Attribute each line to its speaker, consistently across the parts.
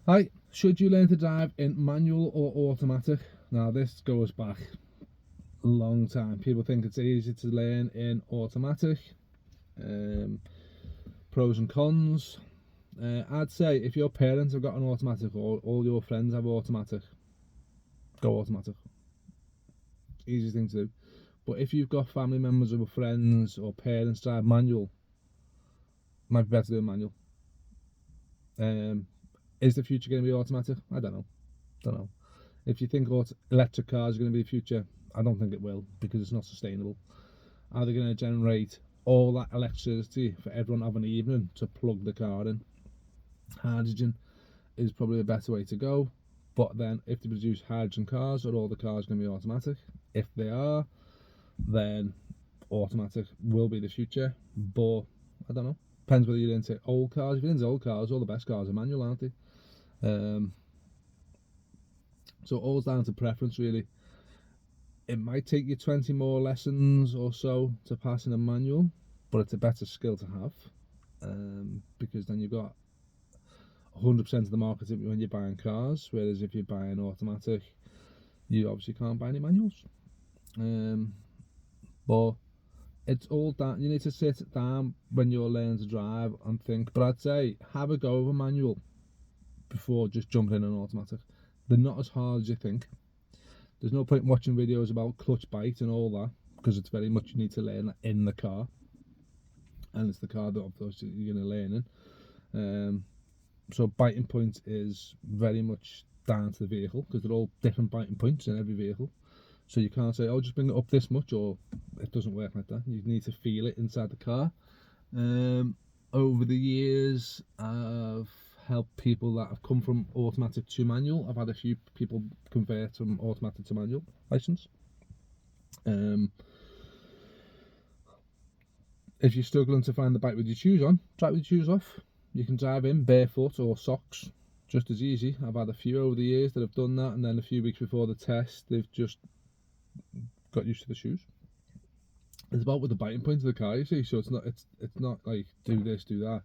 Speaker 1: Hi, should you learn to drive in manual or automatic? Now this goes back a long time. People think it's easy to learn in automatic. Pros and cons. I'd say if your parents have got an automatic or all your friends have automatic, go automatic. Easiest thing to do. But if you've got family members or friends or parents drive manual, might be better doing manual. Is the future going to be automatic? I don't know. If you think electric cars are going to be the future, I don't think it will, because it's not sustainable. Are they going to generate all that electricity for everyone having an evening to plug the car in? Hydrogen is probably a better way to go, but then if they produce hydrogen cars, are all the cars going to be automatic? If they are, then automatic will be the future, but I don't know. Depends whether you're into old cars. If you're into old cars, all the best cars are manual, aren't they? So all's down to preference, really. It might take you 20 more lessons or so to pass in a manual, but it's a better skill to have, because then you've got 100% of the market when you're buying cars, whereas if you're buying automatic, you obviously can't buy any manuals. But it's all down. You need to sit down when you're learning to drive and think. But I'd say have a go of a manual before just jumping in an automatic. They're not as hard as you think. There's no point watching videos about clutch bite and all that, because it's very much you need to learn that in the car, and it's the car that obviously you're going to learn in. So biting point is very much down to the vehicle, because they're all different biting points in every vehicle. So you can't say, oh, just bring it up this much, or it doesn't work like that. You need to feel it inside the car. Over the years, I've helped people that have come from automatic to manual. I've had a few people convert from automatic to manual license. If you're struggling to find the bike with your shoes on, try it with your shoes off. You can drive in barefoot or socks, just as easy. I've had a few over the years that have done that, and then a few weeks before the test, they've just got used to the shoes. It's about with the biting point of the car, you see. So it's not like do this, do that,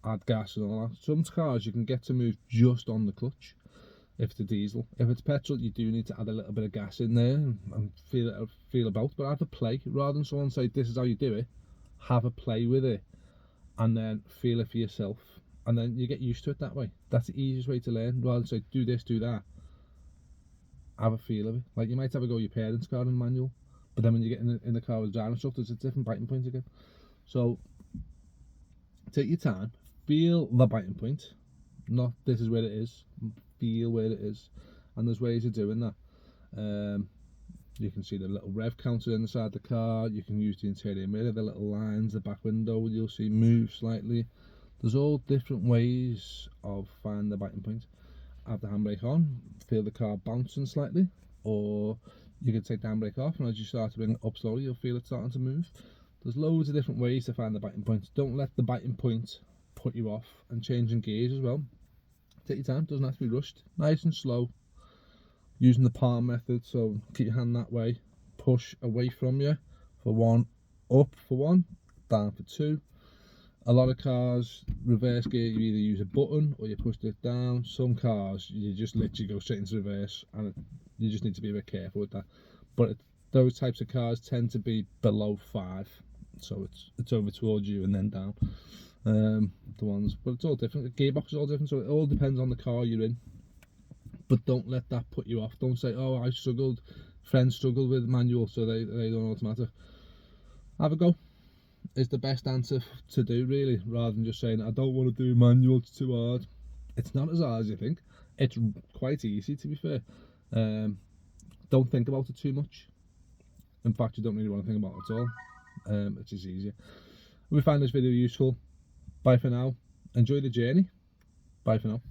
Speaker 1: add gas and all that. Some cars you can get to move just on the clutch if it's a diesel. If it's petrol, you do need to add a little bit of gas in there and feel about. But have a play rather than someone say this is how you do it. Have a play with it and then feel it for yourself, and then you get used to it that way. That's the easiest way to learn, rather than say do this, do that. Have a feel of it. Like you might have a go your parents' car in manual, but then when you get in the car with driving instructor, it's a different biting point again. So take your time, feel the biting point, not this is where it is. Feel where it is, and there's ways of doing that. You can see the little rev counter inside the car. You can use the interior mirror, the little lines, the back window you'll see move slightly. There's all different ways of finding the biting point. Have the handbrake on, feel the car bouncing slightly, or you can take the handbrake off, and as you start to bring it up slowly, you'll feel it starting to move. There's loads of different ways to find the biting point. Don't let the biting point put you off, and changing gears as well. Take your time, doesn't have to be rushed. Nice and slow. Using the palm method, so keep your hand that way, push away from you for one, up for one, down for two. A lot of cars, reverse gear, you either use a button or you push it down. Some cars, you just literally go straight into reverse, and you just need to be a bit careful with that. But those types of cars tend to be below 5, so it's over towards you and then down. The ones, but it's all different. The gearbox is all different, so it all depends on the car you're in. But don't let that put you off. Don't say, oh, I struggled, friends struggled with manual, so they don't automatic. Have a go. It's the best answer to do, really, rather than just saying, I don't want to do manual, it's too hard. It's not as hard as you think. It's quite easy, to be fair. Don't think about it too much. In fact, you don't really want to think about it at all. It's just easier. If we find this video useful, bye for now. Enjoy the journey. Bye for now.